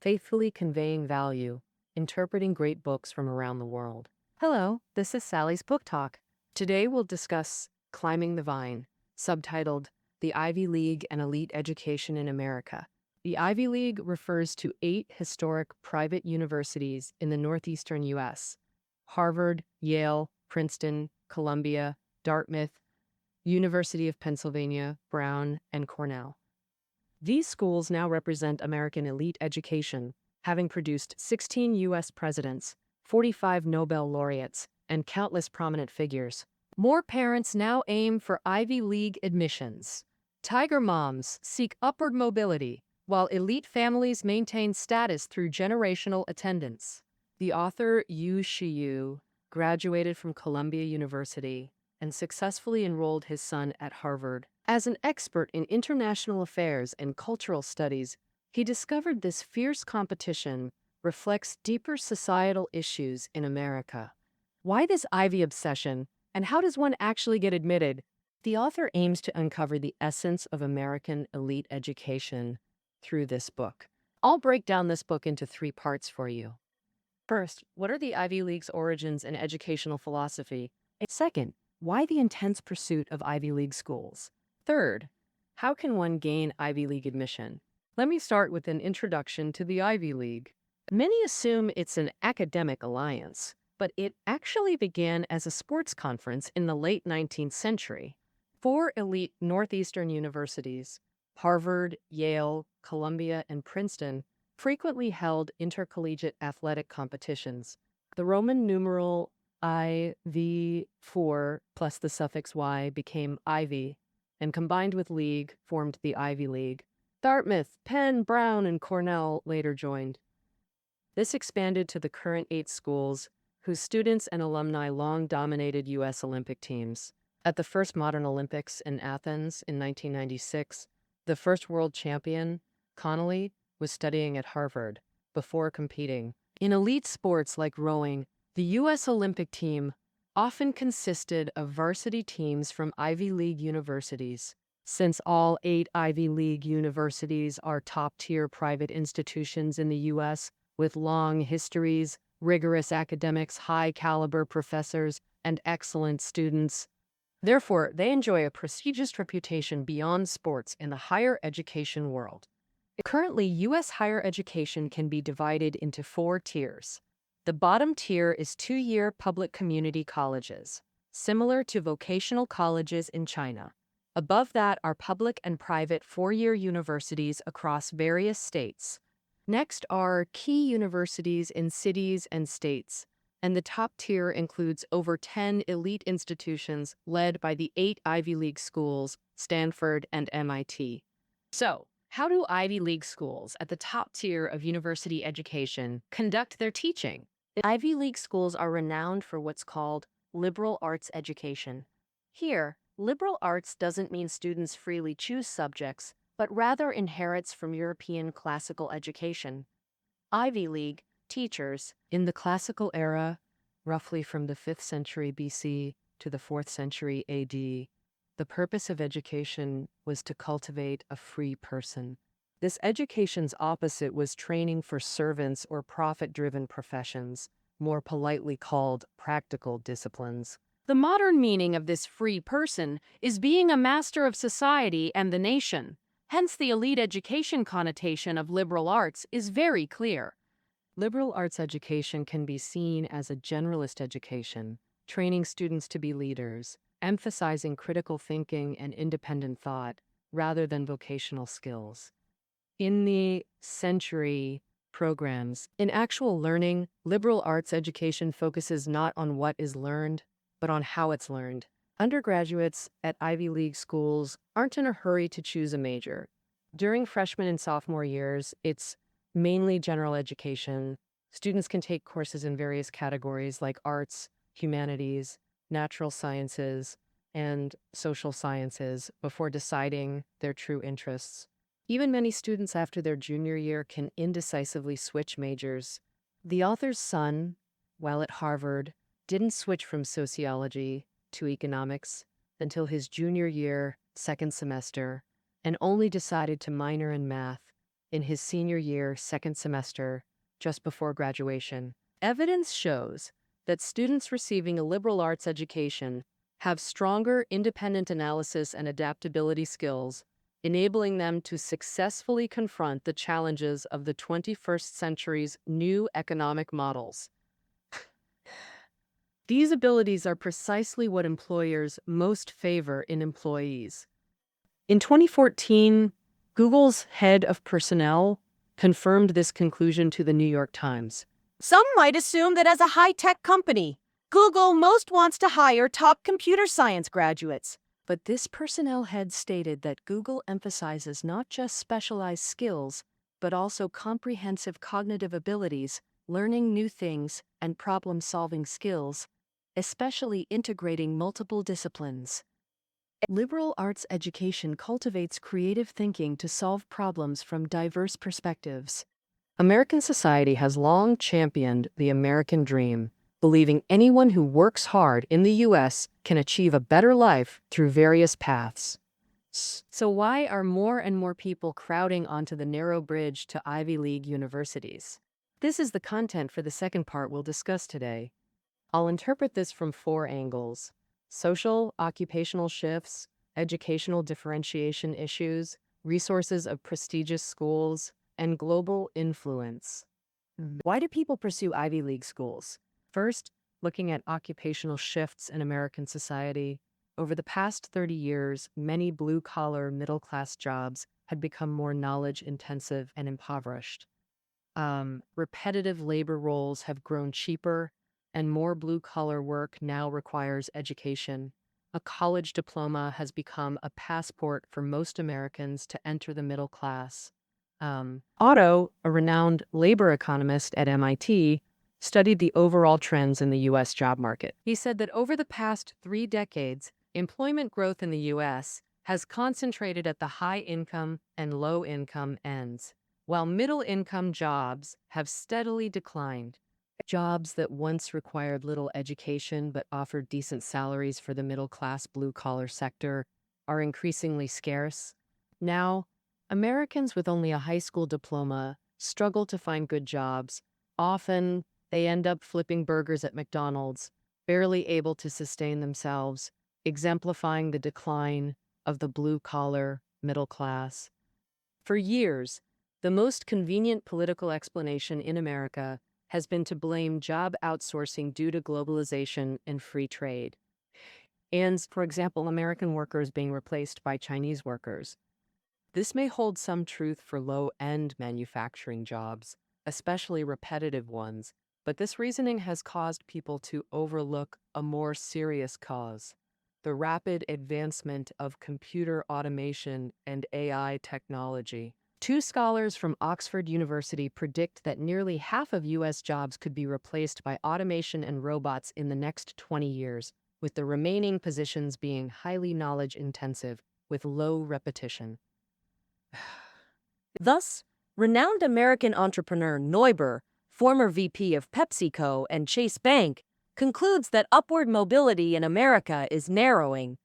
faithfully conveying value, interpreting great books from around the world. Hello, this is Sally's Book Talk. Today we'll discuss Climbing the Vine, subtitled The Ivy League and Elite Education in America. The Ivy League refers to 8 historic private universities in the northeastern U.S. Harvard, Yale, Princeton, Columbia, Dartmouth, University of Pennsylvania, Brown, and Cornell. These schools now represent American elite education, having produced 16 U.S. presidents, 45 Nobel laureates, and countless prominent figures. More parents now aim for Ivy League admissions. Tiger moms seek upward mobility, while elite families maintain status through generational attendance. The author Yu Shiyu graduated from Columbia University and successfully enrolled his son at Harvard. As an expert in international affairs and cultural studies, he discovered this fierce competition reflects deeper societal issues in America. Why this Ivy obsession, and how does one actually get admitted? The author aims to uncover the essence of American elite education through this book. I'll break down this book into 3 parts for you. First, what are the Ivy League's origins and educational philosophy? Second, why the intense pursuit of Ivy League schools? Third, how can one gain Ivy League admission? Let me start with an introduction to the Ivy League. Many assume it's an academic alliance, but it actually began as a sports conference in the late 19th century. 4 elite northeastern universities, Harvard, Yale, Columbia, and Princeton, frequently held intercollegiate athletic competitions. The Roman numeral IV4 plus the suffix Y became Ivy, and combined with league formed the Ivy League. Dartmouth, Penn, Brown, and Cornell later joined. This expanded to the current 8 schools, whose students and alumni long dominated U.S. Olympic teams. At the first modern Olympics in Athens in 1996, the first world champion, Connolly, was studying at Harvard before competing. In elite sports like rowing, the U.S. Olympic team often consisted of varsity teams from Ivy League universities. Since all 8 Ivy League universities are top-tier private institutions in the U.S. with long histories, rigorous academics, high-caliber professors, and excellent students, therefore, they enjoy a prestigious reputation beyond sports in the higher education world. Currently, U.S. higher education can be divided into 4 tiers. The bottom tier is 2-year public community colleges, similar to vocational colleges in China. Above that are public and private 4-year universities across various states. Next are key universities in cities and states, and the top tier includes over 10 elite institutions led by the 8 Ivy League schools, Stanford and MIT. So, how do Ivy League schools at the top tier of university education conduct their teaching? Ivy League schools are renowned for what's called liberal arts education. Here, liberal arts doesn't mean students freely choose subjects, but rather inherits from European classical education. Ivy League teachers in the classical era, roughly from the 5th century BC to the 4th century AD, the purpose of education was to cultivate a free person. This education's opposite was training for servants or profit-driven professions, more politely called practical disciplines. The modern meaning of this free person is being a master of society and the nation. Hence, the elite education connotation of liberal arts is very clear. Liberal arts education can be seen as a generalist education, training students to be leaders, emphasizing critical thinking and independent thought rather than vocational skills. In the century programs, in actual learning, liberal arts education focuses not on what is learned, but on how it's learned. Undergraduates at Ivy League schools aren't in a hurry to choose a major. During freshman and sophomore years, it's mainly general education. Students can take courses in various categories like arts, humanities, natural sciences, and social sciences before deciding their true interests. Even many students after their junior year can indecisively switch majors. The author's son, while at Harvard, didn't switch from sociology to economics until his junior year, second semester, and only decided to minor in math in his senior year, second semester, just before graduation. Evidence shows that students receiving a liberal arts education have stronger independent analysis and adaptability skills, enabling them to successfully confront the challenges of the 21st century's new economic models. These abilities are precisely what employers most favor in employees. In 2014, Google's head of personnel confirmed this conclusion to the New York Times. Some might assume that as a high-tech company, Google most wants to hire top computer science graduates. But this personnel head stated that Google emphasizes not just specialized skills, but also comprehensive cognitive abilities, learning new things, and problem-solving skills, especially integrating multiple disciplines. Liberal arts education cultivates creative thinking to solve problems from diverse perspectives. American society has long championed the American dream, believing anyone who works hard in the U.S. can achieve a better life through various paths. So why are more and more people crowding onto the narrow bridge to Ivy League universities? This is the content for the second part we'll discuss today. I'll interpret this from 4 angles: social, occupational shifts, educational differentiation issues, resources of prestigious schools, and global influence. Why do people pursue Ivy League schools? First, looking at occupational shifts in American society. Over the past 30 years, many blue-collar, middle-class jobs had become more knowledge-intensive and impoverished. Repetitive labor roles have grown cheaper, and more blue-collar work now requires education. A college diploma has become a passport for most Americans to enter the middle class. Otto, a renowned labor economist at MIT, studied the overall trends in the U.S. job market. He said that over the past 3 decades, employment growth in the U.S. has concentrated at the high-income and low-income ends, while middle-income jobs have steadily declined. Jobs that once required little education but offered decent salaries for the middle-class blue-collar sector are increasingly scarce. Now, Americans with only a high school diploma struggle to find good jobs. Often, they end up flipping burgers at McDonald's, barely able to sustain themselves, exemplifying the decline of the blue-collar middle class. For years, the most convenient political explanation in America has been to blame job outsourcing due to globalization and free trade. And, for example, American workers being replaced by Chinese workers. This may hold some truth for low-end manufacturing jobs, especially repetitive ones, but this reasoning has caused people to overlook a more serious cause: the rapid advancement of computer automation and AI technology. 2 scholars from Oxford University predict that nearly half of U.S. jobs could be replaced by automation and robots in the next 20 years, with the remaining positions being highly knowledge-intensive, with low repetition. Thus, renowned American entrepreneur Neuber, former VP of PepsiCo and Chase Bank, concludes that upward mobility in America is narrowing.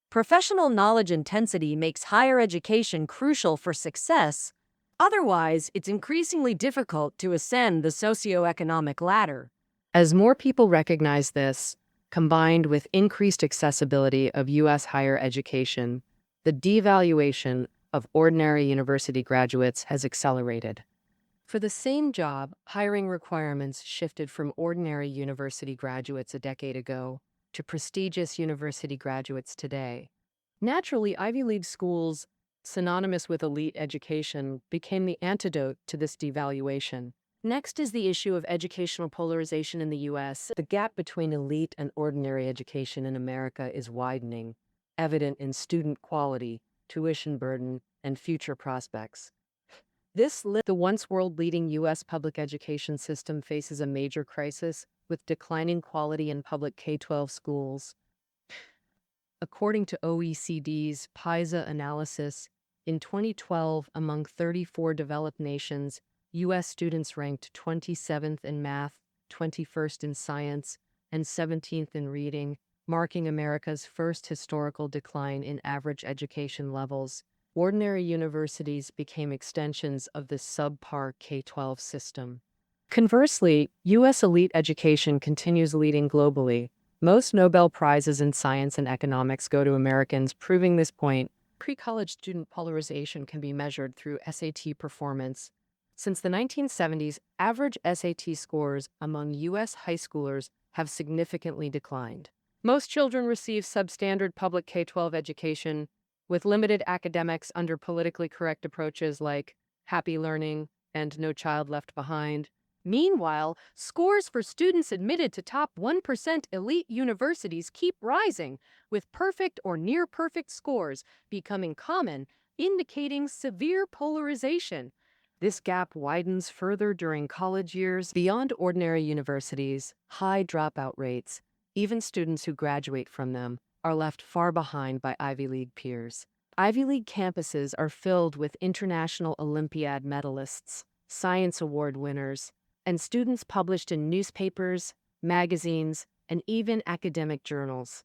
Professional knowledge intensity makes higher education crucial for success. Otherwise, it's increasingly difficult to ascend the socioeconomic ladder. As more people recognize this, combined with increased accessibility of U.S. higher education, the devaluation of ordinary university graduates has accelerated. For the same job, hiring requirements shifted from ordinary university graduates a decade ago to prestigious university graduates today. Naturally, Ivy League schools, synonymous with elite education, became the antidote to this devaluation. Next is the issue of educational polarization in the U.S. The gap between elite and ordinary education in America is widening, evident in student quality, tuition burden, and future prospects. The once world-leading U.S. public education system faces a major crisis with declining quality in public K-12 schools. According to OECD's PISA analysis, in 2012, among 34 developed nations, U.S. students ranked 27th in math, 21st in science, and 17th in reading, marking America's first historical decline in average education levels. ordinary universities became extensions of the subpar K-12 system. Conversely, U.S. elite education continues leading globally. Most Nobel Prizes in science and economics go to Americans, proving this point. Pre-college student polarization can be measured through SAT performance. Since the 1970s, average SAT scores among U.S. high schoolers have significantly declined. Most children receive substandard public K-12 education, with limited academics under politically correct approaches like happy learning and No Child Left Behind. Meanwhile, scores for students admitted to top 1% elite universities keep rising, with perfect or near-perfect scores becoming common, indicating severe polarization. This gap widens further during college years. Beyond ordinary universities, high dropout rates, even students who graduate from them, are left far behind by Ivy League peers. Ivy League campuses are filled with international Olympiad medalists, science award winners, and students published in newspapers, magazines, and even academic journals.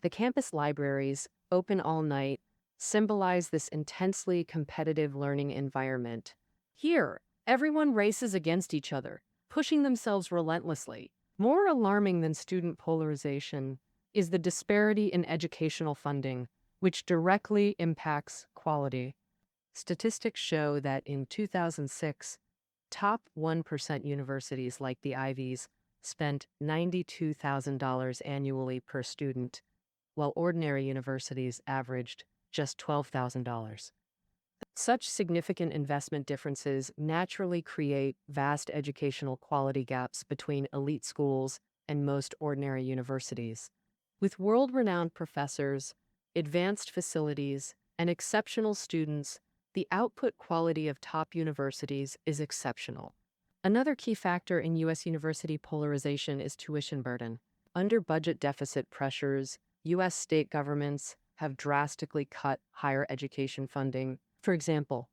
The campus libraries, open all night, symbolize this intensely competitive learning environment. Here, everyone races against each other, pushing themselves relentlessly. More alarming than student polarization is the disparity in educational funding, which directly impacts quality. Statistics show that in 2006, top 1% universities like the Ivies spent $92,000 annually per student, while ordinary universities averaged just $12,000. Such significant investment differences naturally create vast educational quality gaps between elite schools and most ordinary universities. With world-renowned professors, advanced facilities, and exceptional students, the output quality of top universities is exceptional. Another key factor in U.S. university polarization is tuition burden. Under budget deficit pressures, U.S. state governments have drastically cut higher education funding. For example,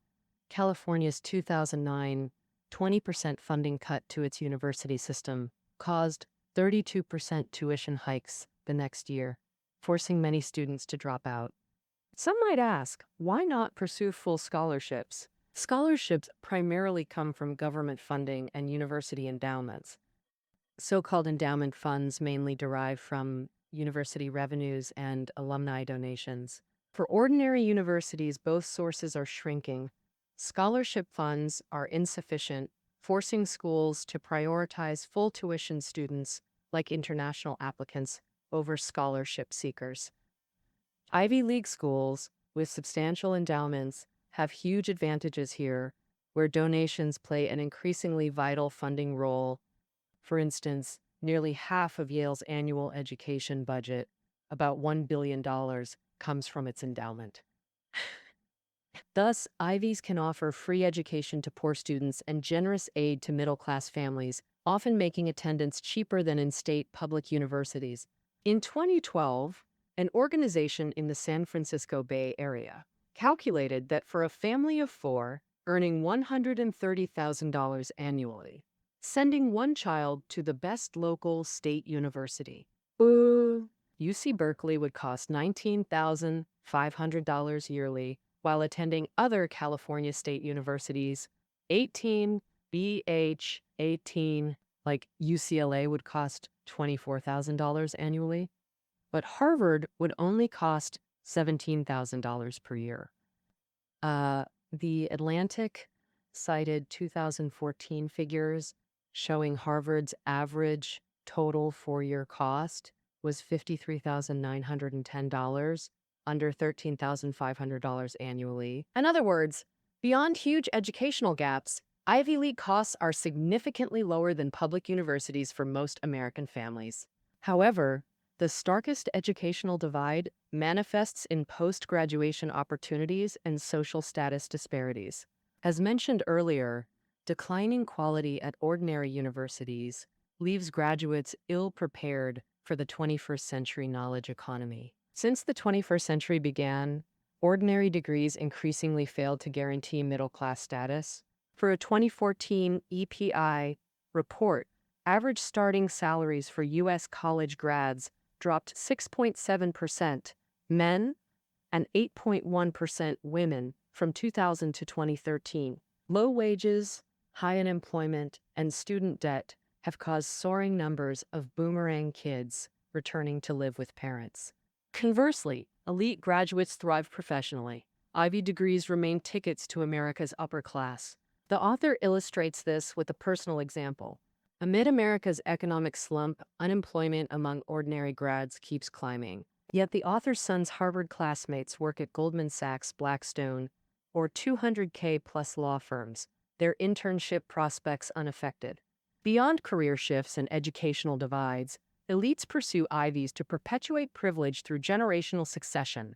California's 2009 20% funding cut to its university system caused 32% tuition hikes the next year, forcing many students to drop out. Some might ask, why not pursue full scholarships? Scholarships primarily come from government funding and university endowments. So-called endowment funds mainly derive from university revenues and alumni donations. For ordinary universities, both sources are shrinking. Scholarship funds are insufficient, forcing schools to prioritize full tuition students, like international applicants, over scholarship seekers. Ivy League schools, with substantial endowments, have huge advantages here, where donations play an increasingly vital funding role. For instance, nearly half of Yale's annual education budget, about $1 billion, comes from its endowment. Thus, Ivies can offer free education to poor students and generous aid to middle-class families, often making attendance cheaper than in state public universities. In 2012, an organization in the San Francisco Bay Area calculated that for a family of four earning $130,000 annually, sending one child to the best local state university, UC Berkeley would cost $19,500 yearly, while attending other California state universities, 18 BH 18, like UCLA, would cost $24,000 annually, but Harvard would only cost $17,000 per year. The Atlantic cited 2014 figures showing Harvard's average total four-year cost was $53,910, under $13,500 annually. In other words, beyond huge educational gaps, Ivy League costs are significantly lower than public universities for most American families. However, the starkest educational divide manifests in post-graduation opportunities and social status disparities. As mentioned earlier, declining quality at ordinary universities leaves graduates ill-prepared for the 21st century knowledge economy. Since the 21st century began, ordinary degrees increasingly failed to guarantee middle-class status. For a 2014 EPI report, average starting salaries for U.S. college grads dropped 6.7% men and 8.1% women from 2000 to 2013. Low wages, high unemployment, and student debt have caused soaring numbers of boomerang kids returning to live with parents. Conversely, elite graduates thrive professionally. Ivy degrees remain tickets to America's upper class. The author illustrates this with a personal example. Amid America's economic slump, unemployment among ordinary grads keeps climbing. Yet the author's son's Harvard classmates work at Goldman Sachs, Blackstone, or 200K plus law firms, their internship prospects unaffected. Beyond career shifts and educational divides, elites pursue Ivies to perpetuate privilege through generational succession.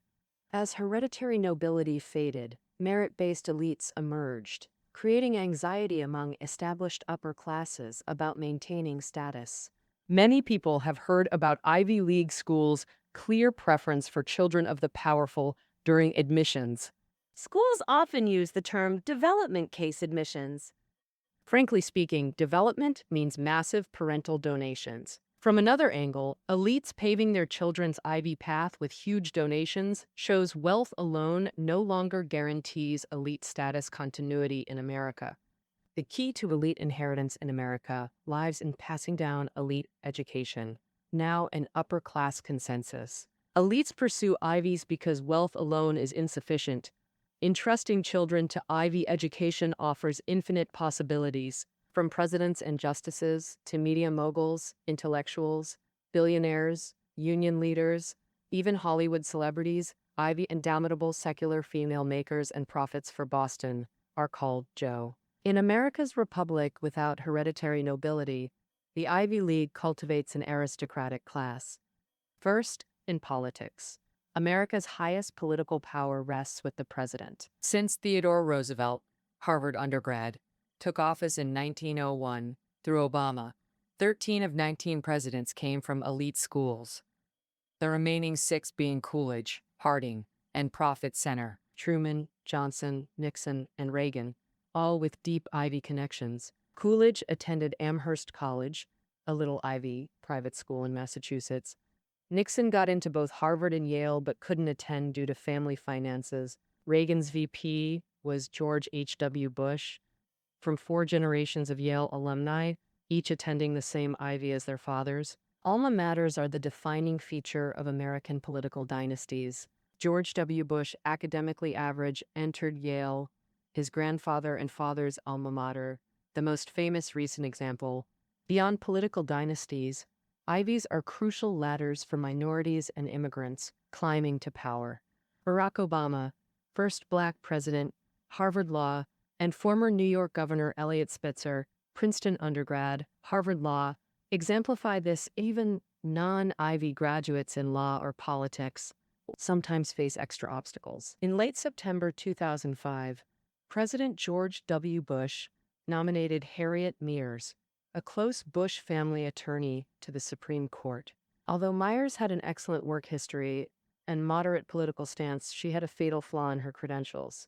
As hereditary nobility faded, merit-based elites emerged, creating anxiety among established upper classes about maintaining status. Many people have heard about Ivy League schools' clear preference for children of the powerful during admissions. Schools often use the term development case admissions. Frankly speaking, development means massive parental donations. From another angle, elites paving their children's Ivy path with huge donations shows wealth alone no longer guarantees elite status continuity in America. The key to elite inheritance in America lies in passing down elite education, now an upper-class consensus. Elites pursue Ivies because wealth alone is insufficient. Entrusting children to Ivy education offers infinite possibilities, from presidents and justices to media moguls, intellectuals, billionaires, union leaders, even Hollywood celebrities. Ivy indomitable secular female makers and prophets for Boston are called Joe. In America's republic without hereditary nobility, the Ivy League cultivates an aristocratic class. First, in politics, America's highest political power rests with the president. Since Theodore Roosevelt, Harvard undergrad, took office in 1901 through Obama, 13 of 19 presidents came from elite schools, the remaining 6 being Coolidge, Harding, and Profit Center, Truman, Johnson, Nixon, and Reagan, all with deep Ivy connections. Coolidge attended Amherst College, a little Ivy private school in Massachusetts. Nixon got into both Harvard and Yale but couldn't attend due to family finances. Reagan's VP was George H.W. Bush, from 4 generations of Yale alumni, each attending the same Ivy as their fathers. Alma maters are the defining feature of American political dynasties. George W. Bush, academically average, entered Yale, his grandfather and father's alma mater, the most famous recent example. Beyond political dynasties, Ivies are crucial ladders for minorities and immigrants climbing to power. Barack Obama, first Black president, Harvard Law, and former New York Governor Eliot Spitzer, Princeton undergrad, Harvard Law, exemplify this. Even non-Ivy graduates in law or politics sometimes face extra obstacles. In late September 2005, President George W. Bush nominated Harriet Miers, a close Bush family attorney, to the Supreme Court. Although Miers had an excellent work history and moderate political stance, she had a fatal flaw in her credentials.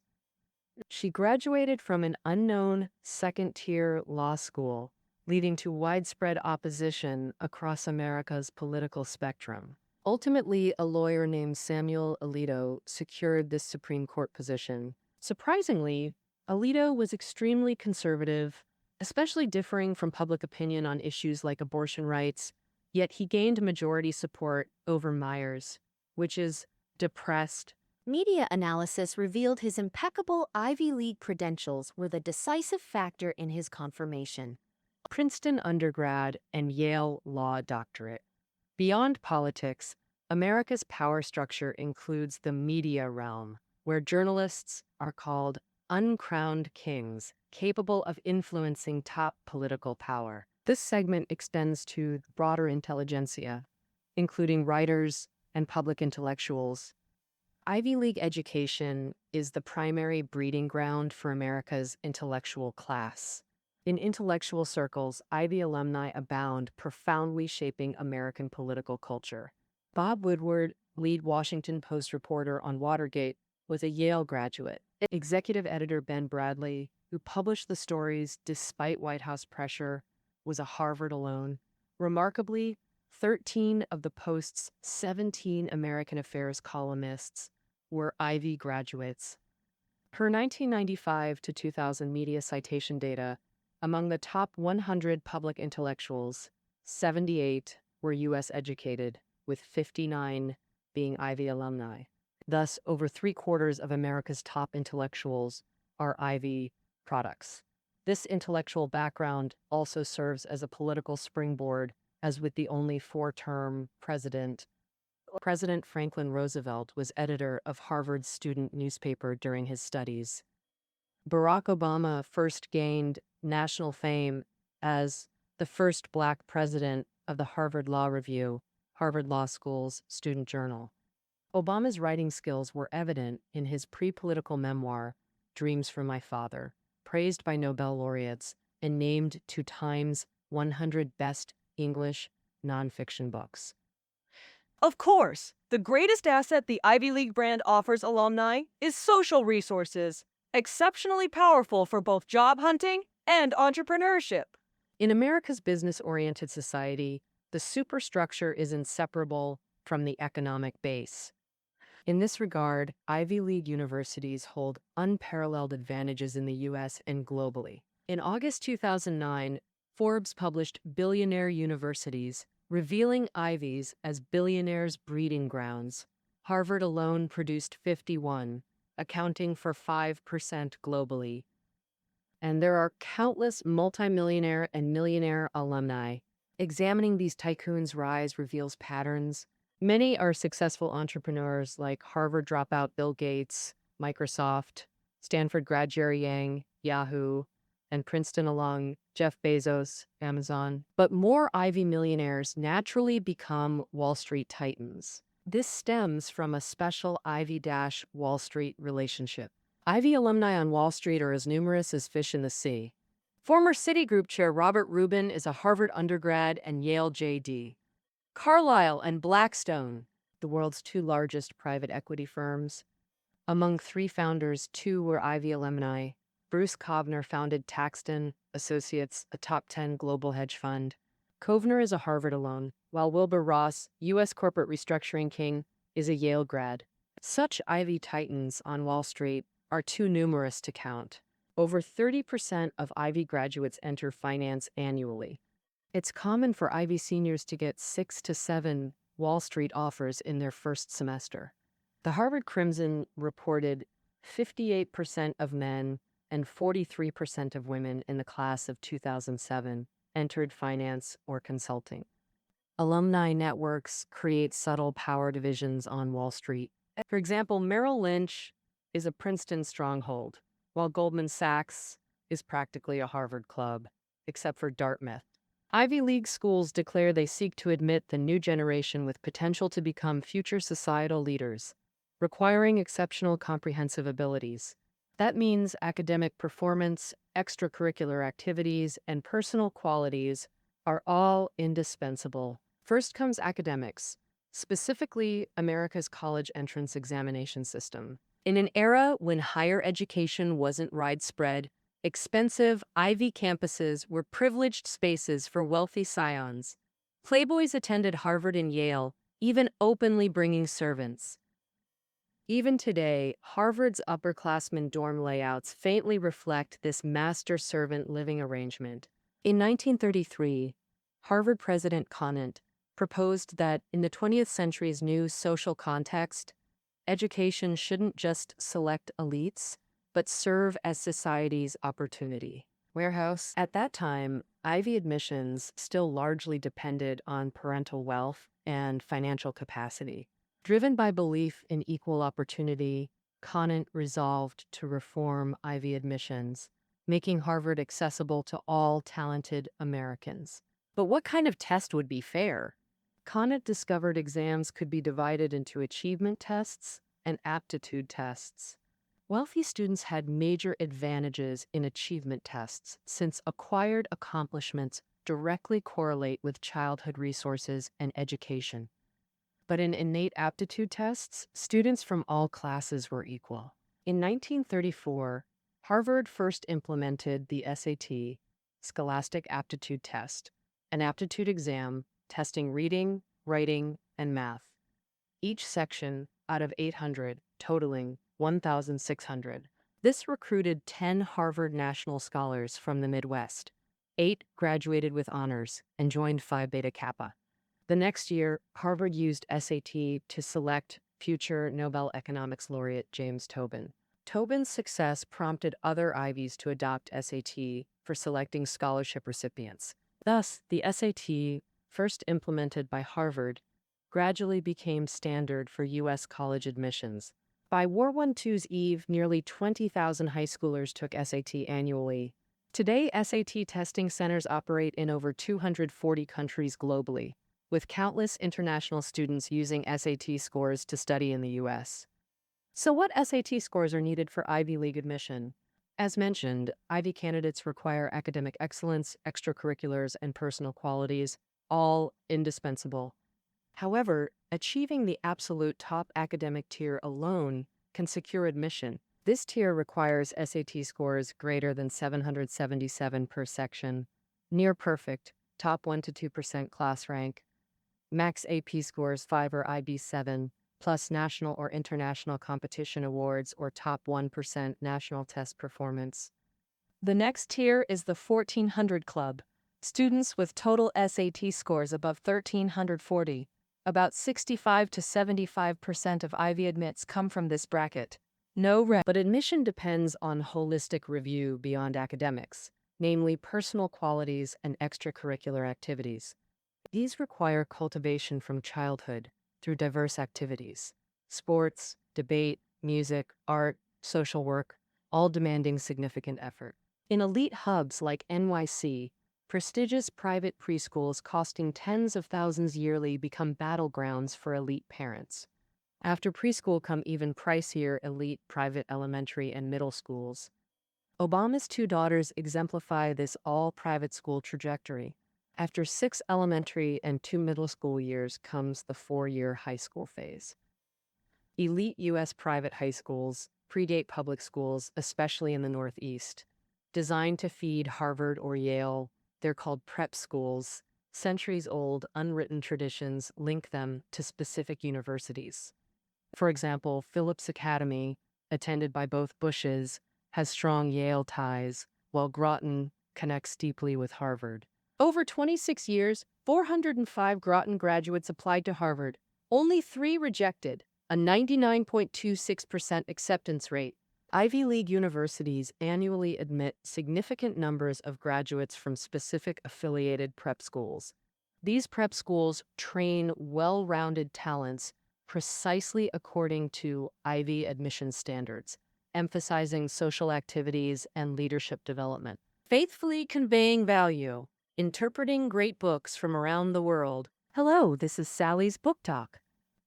She graduated from an unknown second-tier law school, leading to widespread opposition across America's political spectrum. Ultimately, a lawyer named Samuel Alito secured this Supreme Court position. Surprisingly, Alito was extremely conservative, especially differing from public opinion on issues like abortion rights, yet he gained majority support over Miers, which is depressed. Media analysis revealed his impeccable Ivy League credentials were the decisive factor in his confirmation. Princeton undergrad and Yale law doctorate. Beyond politics, America's power structure includes the media realm, where journalists are called uncrowned kings, capable of influencing top political power. This segment extends to broader intelligentsia, including writers and public intellectuals. Ivy League education is the primary breeding ground for America's intellectual class. In intellectual circles, Ivy alumni abound, profoundly shaping American political culture. Bob Woodward, lead Washington Post reporter on Watergate, was a Yale graduate. Executive editor Ben Bradley, who published the stories despite White House pressure, was a Harvard alum. Remarkably, 13 of the Post's 17 American affairs columnists were Ivy graduates. Per 1995 to 2000 media citation data, among the top 100 public intellectuals, 78 were U.S. educated, with 59 being Ivy alumni. Thus, over three-quarters of America's top intellectuals are Ivy products. This intellectual background also serves as a political springboard, as with the only four-term president. President Franklin Roosevelt was editor of Harvard's student newspaper during his studies. Barack Obama first gained national fame as the first Black president of the Harvard Law Review, Harvard Law School's student journal. Obama's writing skills were evident in his pre-political memoir, Dreams from My Father, praised by Nobel laureates and named to Time's 100 Best English Nonfiction Books. Of course, the greatest asset the Ivy League brand offers alumni is social resources, exceptionally powerful for both job hunting and entrepreneurship. In America's business-oriented society, the superstructure is inseparable from the economic base. In this regard, Ivy League universities hold unparalleled advantages in the U.S. and globally. In August 2009, Forbes published Billionaire Universities, revealing Ivies as billionaires' breeding grounds. Harvard alone produced 51, accounting for 5% globally. And there are countless multimillionaire and millionaire alumni. Examining these tycoons' rise reveals patterns. Many are successful entrepreneurs like Harvard dropout Bill Gates, Microsoft, Stanford grad Jerry Yang, Yahoo, and Princeton alum Jeff Bezos, Amazon. But more Ivy millionaires naturally become Wall Street titans. This stems from a special Ivy-Wall Street relationship. Ivy alumni on Wall Street are as numerous as fish in the sea. Former Citigroup chair Robert Rubin is a Harvard undergrad and Yale JD. Carlyle and Blackstone, the world's two largest private equity firms. Among three founders, two were Ivy alumni. Bruce Kovner founded Taxton Associates, a top 10 global hedge fund. Kovner is a Harvard alum, while Wilbur Ross, U.S. corporate restructuring king, is a Yale grad. Such Ivy titans on Wall Street are too numerous to count. Over 30% of Ivy graduates enter finance annually. It's common for Ivy seniors to get 6 to 7 Wall Street offers in their first semester. The Harvard Crimson reported 58% of men and 43% of women in the class of 2007 entered finance or consulting. Alumni networks create subtle power divisions on Wall Street. For example, Merrill Lynch is a Princeton stronghold, while Goldman Sachs is practically a Harvard club, except for Dartmouth. Ivy League schools declare they seek to admit the new generation with potential to become future societal leaders, requiring exceptional comprehensive abilities. That means academic performance, extracurricular activities, and personal qualities are all indispensable. First comes academics, specifically America's college entrance examination system. In an era when higher education wasn't widespread, expensive Ivy campuses were privileged spaces for wealthy scions. Playboys attended Harvard and Yale, even openly bringing servants. Even today, Harvard's upperclassmen dorm layouts faintly reflect this master-servant living arrangement. In 1933, Harvard President Conant proposed that in the 20th century's new social context, education shouldn't just select elites, but serve as society's opportunity warehouse. At that time, Ivy admissions still largely depended on parental wealth and financial capacity. Driven by belief in equal opportunity, Conant resolved to reform Ivy admissions, making Harvard accessible to all talented Americans. But what kind of test would be fair? Conant discovered exams could be divided into achievement tests and aptitude tests. Wealthy students had major advantages in achievement tests since acquired accomplishments directly correlate with childhood resources and education. But in innate aptitude tests, students from all classes were equal. In 1934, Harvard first implemented the SAT, Scholastic Aptitude Test, an aptitude exam testing reading, writing, and math. Each section out of 800, totaling 1,600. This recruited 10 Harvard National Scholars from the Midwest. 8 graduated with honors and joined Phi Beta Kappa. The next year, Harvard used SAT to select future Nobel Economics laureate James Tobin. Tobin's success prompted other Ivies to adopt SAT for selecting scholarship recipients. Thus, the SAT, first implemented by Harvard, gradually became standard for U.S. college admissions. By World War II's eve, nearly 20,000 high schoolers took SAT annually. Today, SAT testing centers operate in over 240 countries globally, with countless international students using SAT scores to study in the U.S. So what SAT scores are needed for Ivy League admission? As mentioned, Ivy candidates require academic excellence, extracurriculars, and personal qualities, all indispensable. However, achieving the absolute top academic tier alone can secure admission. This tier requires SAT scores greater than 777 per section, near perfect, top 1 to 2% class rank, max AP scores 5 or IB7, plus national or international competition awards or top 1% national test performance. The next tier is the 1400 Club, students with total SAT scores above 1340. About 65 to 75% of Ivy admits come from this bracket. But admission depends on holistic review beyond academics, namely personal qualities and extracurricular activities. These require cultivation from childhood through diverse activities: sports, debate, music, art, social work, all demanding significant effort. In elite hubs like NYC, prestigious private preschools costing tens of thousands yearly become battlegrounds for elite parents. After preschool come even pricier elite private elementary and middle schools. Obama's 2 daughters exemplify this all-private school trajectory. After 6 elementary and 2 middle school years comes the 4-year high school phase. Elite U.S. private high schools predate public schools, especially in the Northeast. Designed to feed Harvard or Yale, they're called prep schools. Centuries-old, unwritten traditions link them to specific universities. For example, Phillips Academy, attended by both Bushes, has strong Yale ties, while Groton connects deeply with Harvard. Over 26 years, 405 Groton graduates applied to Harvard. Only 3 rejected, a 99.26% acceptance rate. Ivy League universities annually admit significant numbers of graduates from specific affiliated prep schools. These prep schools train well-rounded talents precisely according to Ivy admission standards, emphasizing social activities and leadership development. Faithfully conveying value, interpreting great books from around the world. Hello, this is Sally's Book Talk.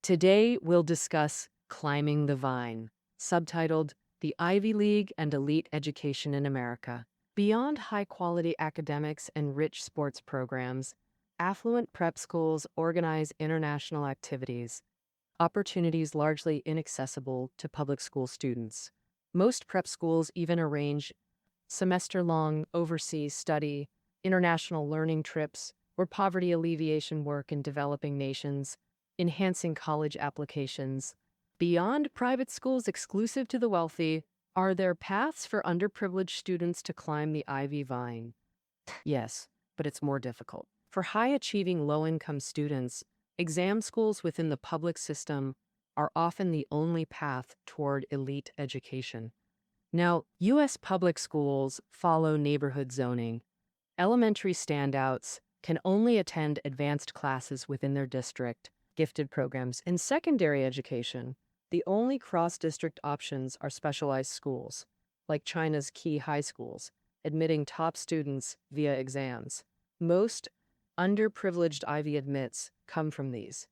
Today we'll discuss Climbing the Vine, subtitled The Ivy League and Elite Education in America. Beyond high-quality academics and rich sports programs, affluent prep schools organize international activities, opportunities largely inaccessible to public school students. Most prep schools even arrange semester-long overseas study, international learning trips, or poverty alleviation work in developing nations, enhancing college applications. Beyond private schools exclusive to the wealthy, are there paths for underprivileged students to climb the Ivy Vine? Yes, but it's more difficult. For high-achieving low-income students, exam schools within the public system are often the only path toward elite education. Now, U.S. public schools follow neighborhood zoning. Elementary standouts can only attend advanced classes within their district, gifted programs. In secondary education, the only cross-district options are specialized schools, like China's key high schools, admitting top students via exams. Most underprivileged Ivy admits come from these.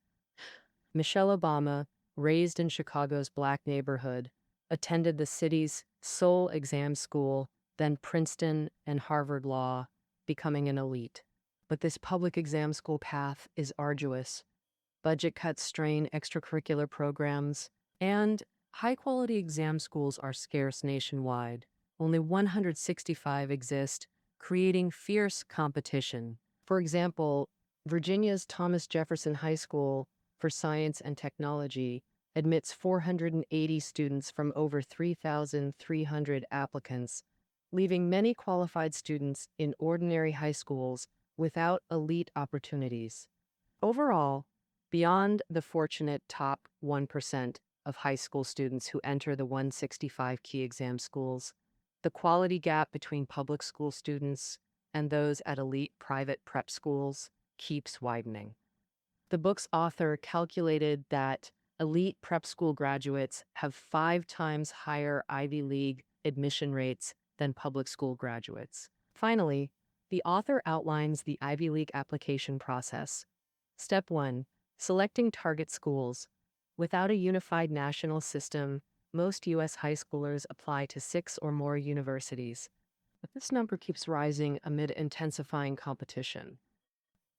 Michelle Obama, raised in Chicago's Black neighborhood, attended the city's sole exam school, then Princeton and Harvard Law, becoming an elite. But this public exam school path is arduous. Budget cuts strain extracurricular programs, and high-quality exam schools are scarce nationwide. Only 165 exist, creating fierce competition. For example, Virginia's Thomas Jefferson High School for Science and Technology admits 480 students from over 3,300 applicants, leaving many qualified students in ordinary high schools without elite opportunities. Overall, beyond the fortunate top 1% of high school students who enter the 165 key exam schools, the quality gap between public school students and those at elite private prep schools keeps widening. The book's author calculated that elite prep school graduates have 5 times higher Ivy League admission rates than public school graduates. Finally, the author outlines the Ivy League application process. Step 1. Selecting target schools. Without a unified national system, most U.S. high schoolers apply to 6 or more universities. But this number keeps rising amid intensifying competition.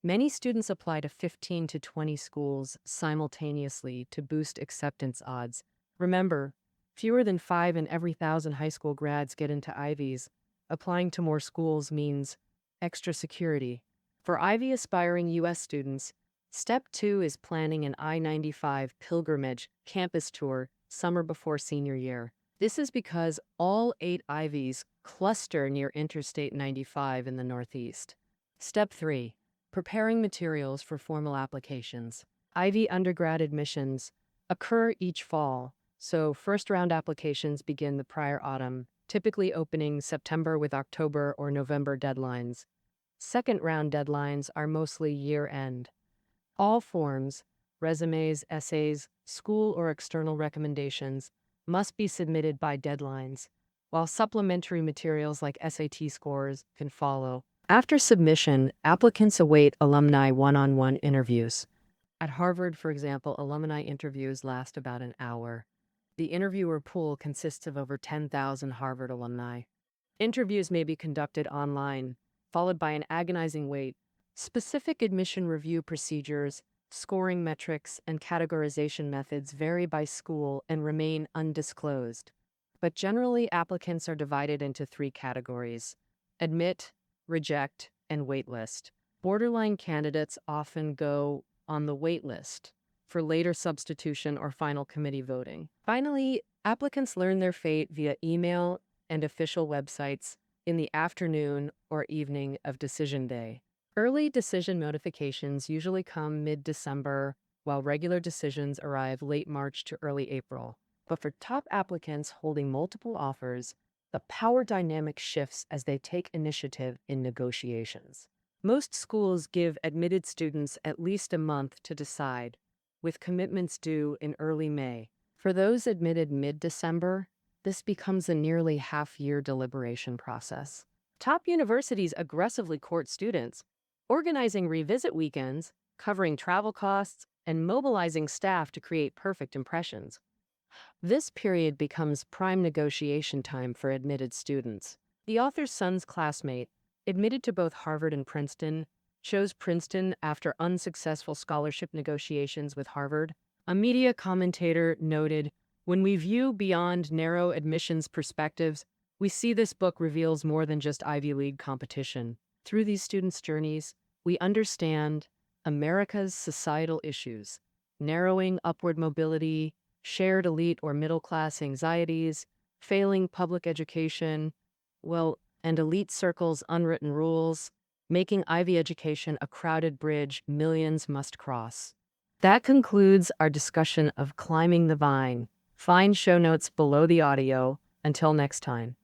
Many students apply to 15 to 20 schools simultaneously to boost acceptance odds. Remember, fewer than 5 in every 1,000 high school grads get into Ivies. Applying to more schools means extra security. For Ivy aspiring U.S. students, Step 2 is planning an I-95 pilgrimage campus tour summer before senior year. This is because all 8 Ivies cluster near Interstate 95 in the Northeast. Step 3. Preparing materials for formal applications. Ivy undergrad admissions occur each fall, so first-round applications begin the prior autumn, typically opening September with October or November deadlines. Second-round deadlines are mostly year-end. All forms, resumes, essays, school or external recommendations, must be submitted by deadlines, while supplementary materials like SAT scores can follow. After submission, applicants await alumni one-on-one interviews. At Harvard, for example, alumni interviews last about an hour. The interviewer pool consists of over 10,000 Harvard alumni. Interviews may be conducted online, followed by an agonizing wait. Specific admission review procedures, scoring metrics, and categorization methods vary by school and remain undisclosed. But generally, applicants are divided into 3 categories: admit, reject, and waitlist. Borderline candidates often go on the waitlist for later substitution or final committee voting. Finally, applicants learn their fate via email and official websites in the afternoon or evening of decision day. Early decision notifications usually come mid-December, while regular decisions arrive late March to early April. But for top applicants holding multiple offers, the power dynamic shifts as they take initiative in negotiations. Most schools give admitted students at least a month to decide, with commitments due in early May. For those admitted mid-December, this becomes a nearly half-year deliberation process. Top universities aggressively court students, organizing revisit weekends, covering travel costs, and mobilizing staff to create perfect impressions. This period becomes prime negotiation time for admitted students. The author's son's classmate, admitted to both Harvard and Princeton, chose Princeton after unsuccessful scholarship negotiations with Harvard. A media commentator noted, "When we view beyond narrow admissions perspectives, we see this book reveals more than just Ivy League competition. Through these students' journeys, we understand America's societal issues, narrowing upward mobility, shared elite or middle-class anxieties, failing public education, and elite circles' unwritten rules, making Ivy education a crowded bridge millions must cross." That concludes our discussion of Climbing the Vine. Find show notes below the audio. Until next time.